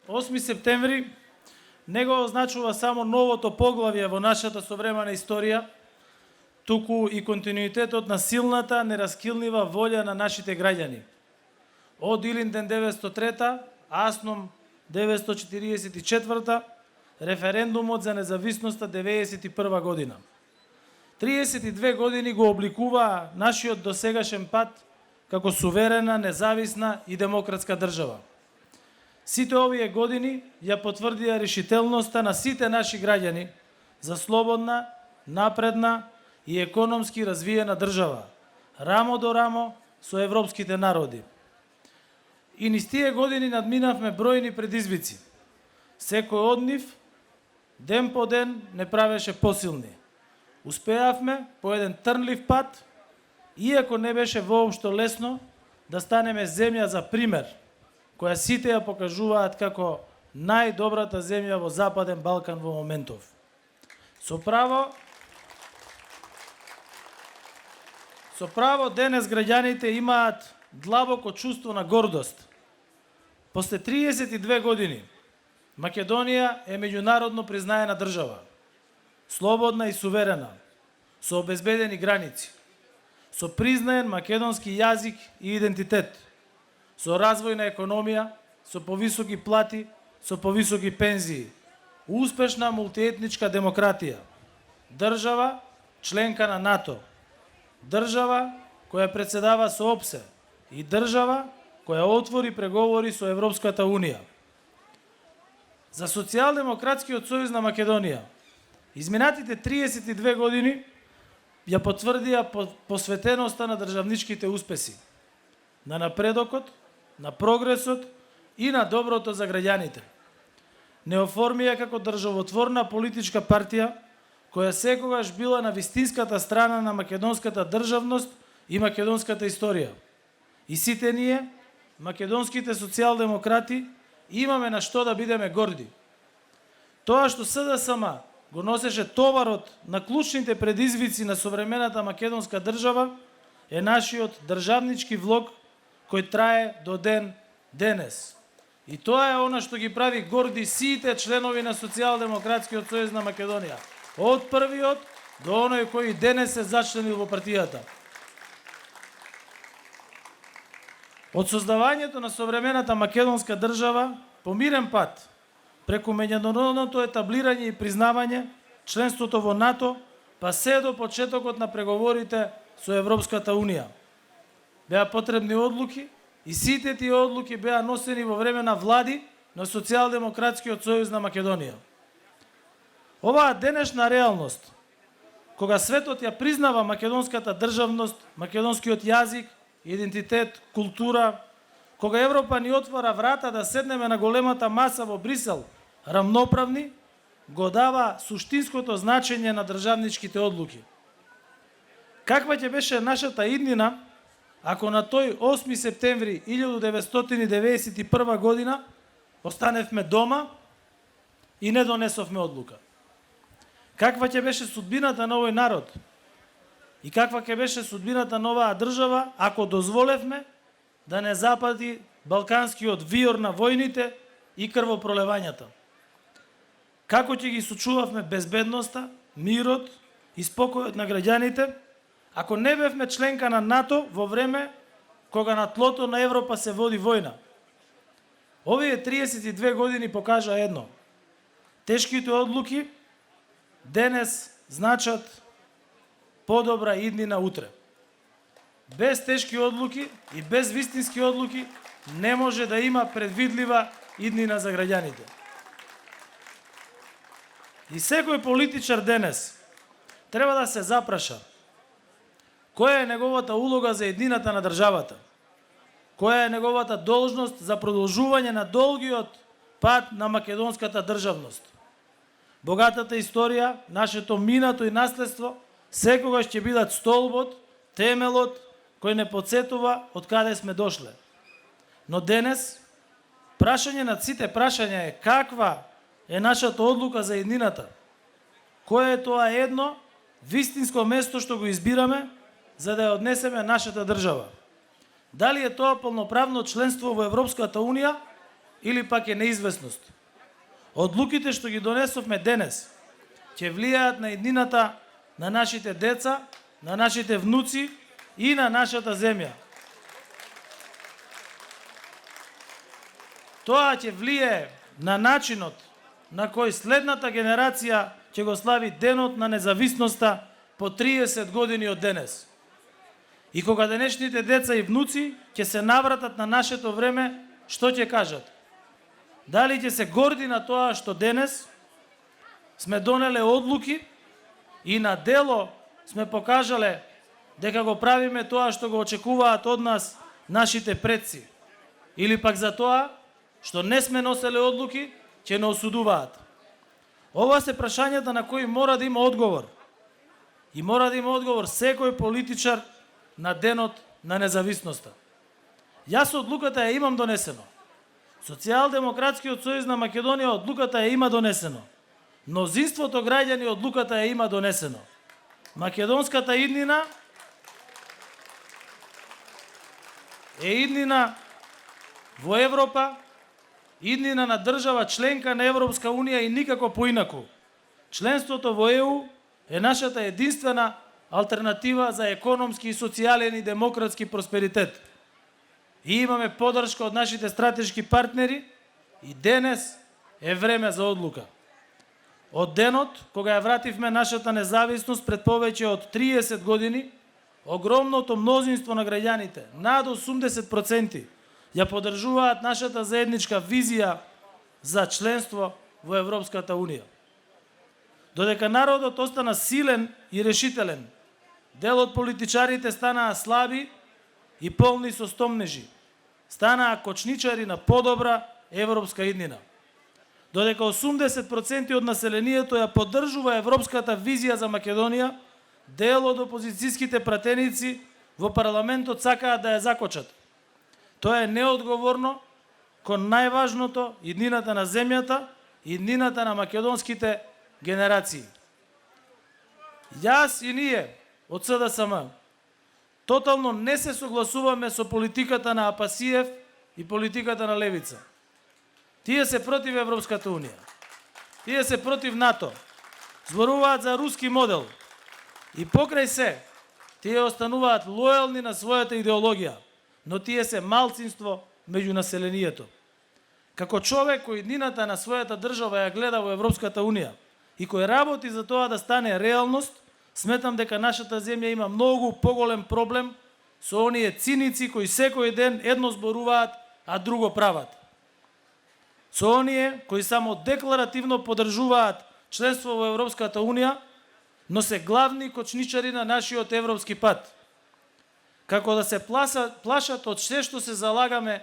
8 септември не го означува само новото поглавје во нашата современа историја, туку и континуитетот на силната, нераскилнива волја на нашите граѓани. Од Илинден 903, Асном 944, референдумот за независноста 91 година. 32 години го обликуваа нашиот досегашен пат како суверена, независна и демократска држава. Сите овие години ја потврдија решителноста на сите наши граѓани за слободна, напредна и економски развиена држава, рамо до рамо со европските народи. И низ тие години надминавме бројни предизвици. Секој од нив, ден по ден, не правеше посилни. Успеавме по еден трнлив пат, иако не беше воопшто лесно, да станеме земја за пример, која сите ја покажуваат како најдобрата земја во Западен Балкан во моментов. Со право денес граѓаните имаат длабоко чувство на гордост. После 32 години Македонија е меѓународно признаена држава, слободна и суверена, со обезбедени граници, со признаен македонски јазик и идентитет, со развојна економија, со повисоки плати, со повисоки пензии, успешна мултиетничка демократија, држава членка на НАТО, држава која председава со ОПСЕ и држава која отвори преговори со Европската Унија. За Социјалдемократскиот сојуз на Македонија, изминатите 32 години ја потврдија посветеноста на државничките успеси, на напредокот, на прогресот и на доброто за граѓаните. Не оформија како државотворна политичка партија, која секогаш била на вистинската страна на македонската државност и македонската историја. И сите ние, македонските социјалдемократи, имаме на што да бидеме горди. Тоа што СДСМ го носеше товарот на клучните предизвици на современата македонска држава е нашиот државнички влог кој трае до ден денес. И тоа е она што ги прави горди сите членови на Социјалдемократскиот сојуз на Македонија. Од првиот до оној кој денес се зачленил во партијата. Од создавањето на современата македонска држава по мирен пат, преку меѓународното етаблирање и признавање, членството во НАТО, па се до почетокот на преговорите со Европската Унија. Беа потребни одлуки и сите тие одлуки беа носени во време на влади на Социјалдемократскиот сојуз на Македонија. Оваа денешна реалност, кога светот ја признава македонската државност, македонскиот јазик, идентитет, култура, кога Европа ни отвора врата да седнеме на големата маса во Брисел, рамноправни, го дава суштинското значење на државничките одлуки. Каква ќе беше нашата иднина, ако на тој 8 септември 1991 година останевме дома и не донесовме одлука? Каква ќе беше судбината на овој народ? И каква ќе беше судбината на оваа држава ако дозволевме да не запати балканскиот виор на војните и крвопролевањата? Како ќе ги сочувавме безбедноста, мирот и спокојот на граѓаните, ако не бевме членка на НАТО во време кога на тлото на Европа се води војна? Овие 32 години покажа едно. Тешките одлуки денес значат подобра иднина утре. Без тешки одлуки и без вистински одлуки не може да има предвидлива иднина за граѓаните. И секој политичар денес треба да се запраша која е неговата улога за еднината на државата, која е неговата должност за продолжување на долгиот пат на македонската државност. Богатата историја, нашето минато и наследство секогаш ќе бидат столбот, темелот кој не подсетува од каде сме дошле. Но денес прашање над сите прашања е каква е нашата одлука за еднината? Кое е тоа едно вистинско место што го избираме за да ја однесеме нашата држава? Дали е тоа полноправно членство во Европската Унија или пак е неизвестност. Одлуките што ги донесовме денес ќе влијаат на иднината на нашите деца, на нашите внуци и на нашата земја. Тоа ќе влијае на начинот на кој следната генерација ќе го слави денот на независноста по 30 години од денес. И кога денешните деца и внуци ќе се навратат на нашето време, што ќе кажат? Дали ќе се горди на тоа што денес сме донеле одлуки и на дело сме покажале дека го правиме тоа што го очекуваат од нас нашите предци? Или пак за тоа што не сме носеле одлуки, ќе не осудуваат? Ова се прашањата на кои мора да има одговор. И мора да има одговор секој политичар на денот на независноста. Јас одлуката ја имам донесено. Социјалдемократскиот сојуз на Македонија одлуката ја има донесено. Мнозинството граѓани одлуката ја има донесено. Македонската иднина е иднина во Европа, иднина на држава членка на Европска унија и никако поинаку. Членството во ЕУ е нашата единствена алтернатива за економски, социјален и демократски просперитет. И имаме поддршка од нашите стратешки партнери и денес е време за одлука. Од денот кога ја вративме нашата независност пред повеќе од 30 години, огромното мнозинство на граѓаните, над 80%, ја поддржуваат нашата заедничка визија за членство во Европската унија. Додека народот остана силен и решителен, дел од политичарите станаа слаби и полни со стомнежи, станаа кочничари на подобра европска иднина. Додека 80% од населението ја поддржува европската визија за Македонија, дел од опозицијските пратеници во парламентот сакаат да ја закочат. Тоа е неодговорно кон најважното, иднината на земјата, иднината на македонските генерации. Јас и ние од СДСМ тотално не се согласуваме со политиката на Апасиев и политиката на Левица. Тие се против Европската унија. Тие се против НАТО. Зборуваат за руски модел. И покрај се, тие остануваат лојални на својата идеологија, но тие се малцинство меѓу населението. Како човек кој иднината на својата држава ја гледа во Европската унија и кој работи за тоа да стане реалност, сметам дека нашата земја има многу поголем проблем со оние циници кои секој ден едно зборуваат, а друго прават. Со оние кои само декларативно поддржуваат членство во Европската унија, но се главни кочничари на нашиот европски пат. Како да се плашат од се што се залагаме,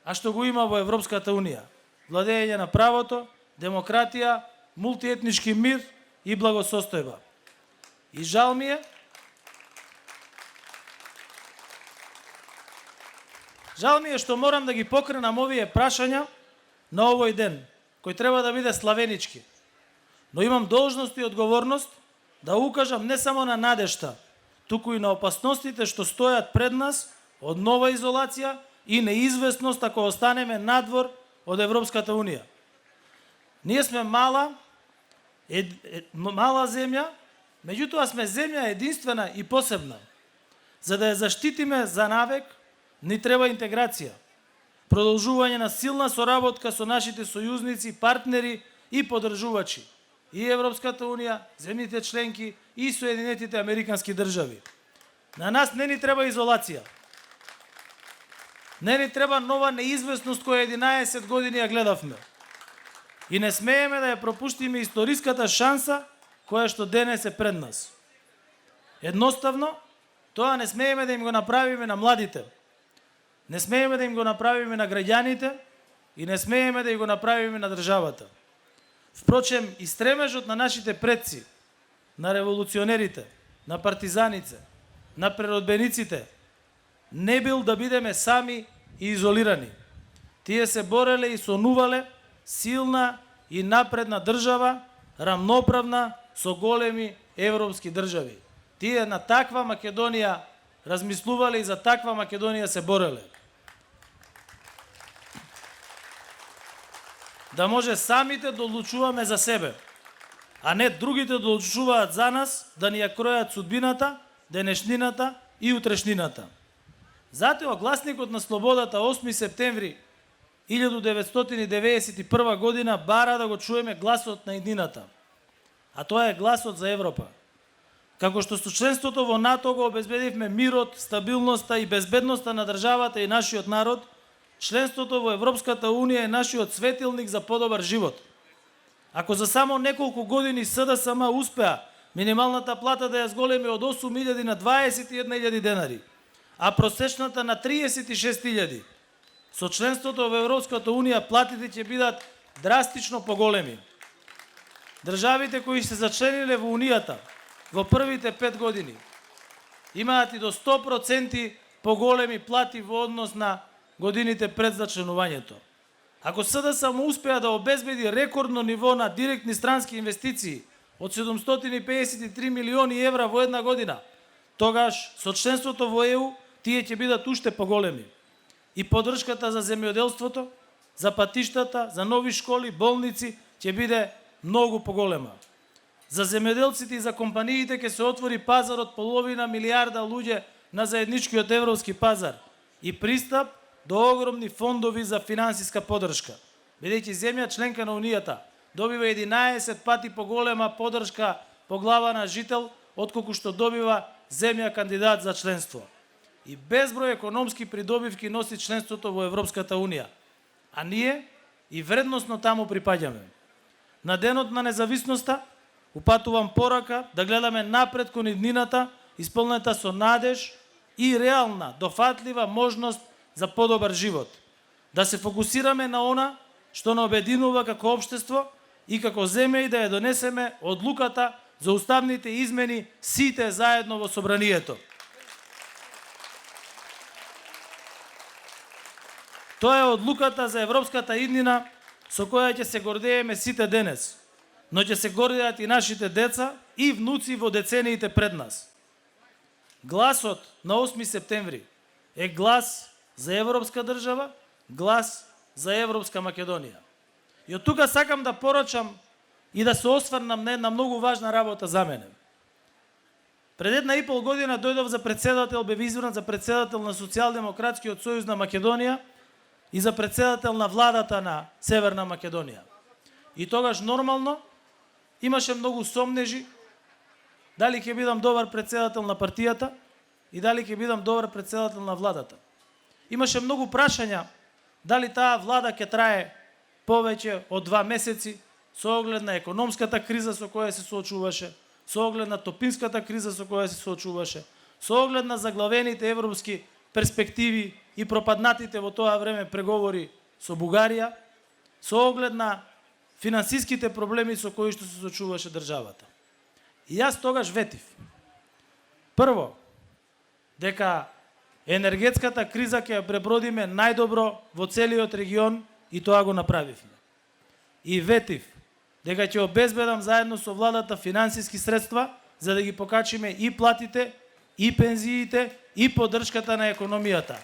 а што го има во Европската унија. Владење на правото, демократија, мултиетнички мир и благосостојба. И жал ми е што морам да ги покренам овие прашања на овој ден, кој треба да биде славенички. Но имам должност и одговорност да укажам не само на надежта, туку и на опасностите што стојат пред нас од нова изолација и неизвестност ако останеме надвор од Европската унија. Ние сме мала земја, меѓутоа сме земја единствена и посебна. За да ја заштитиме за навек, ни треба интеграција, продолжување на силна соработка со нашите сојузници, партнери и поддржувачи, и Европската унија, земјите членки и Соединетите Американски држави. На нас не ни треба изолација. Не ни треба нова неизвестност која 11 години ја гледавме. И не смееме да ја пропуштиме историската шанса која што денес е пред нас. Едноставно, тоа не смееме да им го направиме на младите. Не смееме да им го направиме на граѓаните и не смееме да ја го направиме на државата. Впрочем, и стремежот на нашите предци, на револуционерите, на партизанице, на преродбениците, не бил да бидеме сами и изолирани. Тие се бореле и сонувале силна и напредна држава, рамноправна со големи европски држави. Тие на таква Македонија размислувале и за таква Македонија се бореле. да може самите да одлучуваме за себе, а не другите да одлучуваат за нас, да ни ја кројат судбината, денешнината и утрешнината. Затоа гласникот на слободата 8 септември 1991 година бара да го чуеме гласот на еднината, а тоа е гласот за Европа. Како што со членството во НАТО го обезбедивме мирот, стабилноста и безбедноста на државата и нашиот народ, членството во Европската Унија е нашиот светилник за подобар живот. Ако за само неколку години СДСМ успеа минималната плата да ја зголеми од 8.000 на 21.000 денари, а просечната на 36.000, со членството во Европската Унија платите ќе бидат драстично поголеми. Државите кои се зачлениле во Унијата во првите 5 години имаат и до 100% поголеми плати во однос на годините пред зачленувањето. Ако СДСМ успеа да обезбеди рекордно ниво на директни странски инвестиции од 753 милиони евра во една година, тогаш со членството во ЕУ тие ќе бидат уште поголеми. И поддршката за земјоделството, за патиштата, за нови школи, болници ќе биде многу поголема. За земјоделците и за компаниите ќе се отвори пазар од половина милијарда луѓе на заедничкиот европски пазар и пристап до огромни фондови за финансиска поддршка. Бидејќи земја членка на Унијата добива 11 пати поголема поддршка по глава на жител отколку што добива земја кандидат за членство. И безброј економски придобивки носи членството во Европската Унија, а ние и вредносно таму припаѓаме. На денот на независноста упатувам порака да гледаме напред кон иднината, исполнета со надеж и реална, дофатлива можност за подобар живот. Да се фокусираме на она што не обединува како општество и како земја и да ја донесеме одлуката за уставните измени сите заедно во собранието. Тоа е одлуката за европската иднина со која ќе се гордееме сите денес, но ќе се гордеат и нашите деца и внуци во децениите пред нас. Гласот на 8 септември е глас за европска држава, глас за европска Македонија. И од тука сакам да порачам и да се осврнам на една многу важна работа за мене. Пред 1,5 година дојдов за председател, бев избран за председател на Социјалдемократскиот сојуз на Македонија и за председател на владата на Северна Македонија. И тогаш нормално имаше многу сомнежи дали ќе бидам добар председател на партијата и дали ќе бидам добар председател на владата. Имаше многу прашања дали таа влада ќе трае повеќе од 2 месеци со оглед на економската криза со која се соочуваше, со оглед на топинската криза со која се соочуваше, со оглед на заглавените европски перспективи и пропаднатите во тоа време преговори со Бугарија, со оглед на финансиските проблеми со кои што се соочуваше државата. И јас тогаш ветив. Прво, дека енергетската криза ќе ја пребродиме најдобро во целиот регион и тоа го направивме. И ветив дека ќе обезбедам заедно со владата финансиски средства за да ги покачиме и платите, и пензиите, и поддршката на економијата.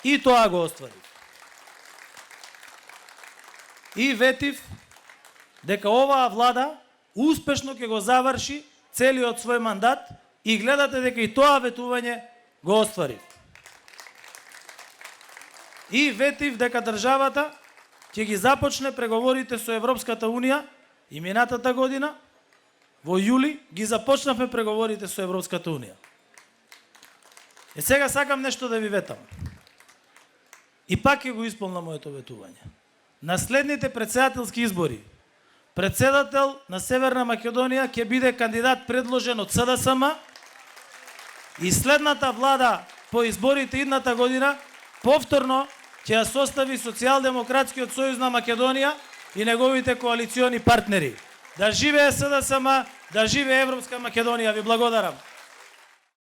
И тоа го остварив. И ветив дека оваа влада успешно ќе го заврши целиот свој мандат и гледате дека и тоа ветување го остварив. И ветив дека државата ќе ги започне преговорите со Европската Унија и минатата година, во јули, ги започнавме преговорите со Европската Унија. И сега сакам нешто да ви ветам. И пак ќе го исполнам моето ветување. На следните председателски избори, председател на Северна Македонија ќе биде кандидат предложен од СДСМ и следната влада по изборите идната година повторно ќе ја состави Социјалдемократскиот сојуз на Македонија и неговите коалициони партнери. Да живее СДСМ, да живее Европска Македонија. Ви благодарам.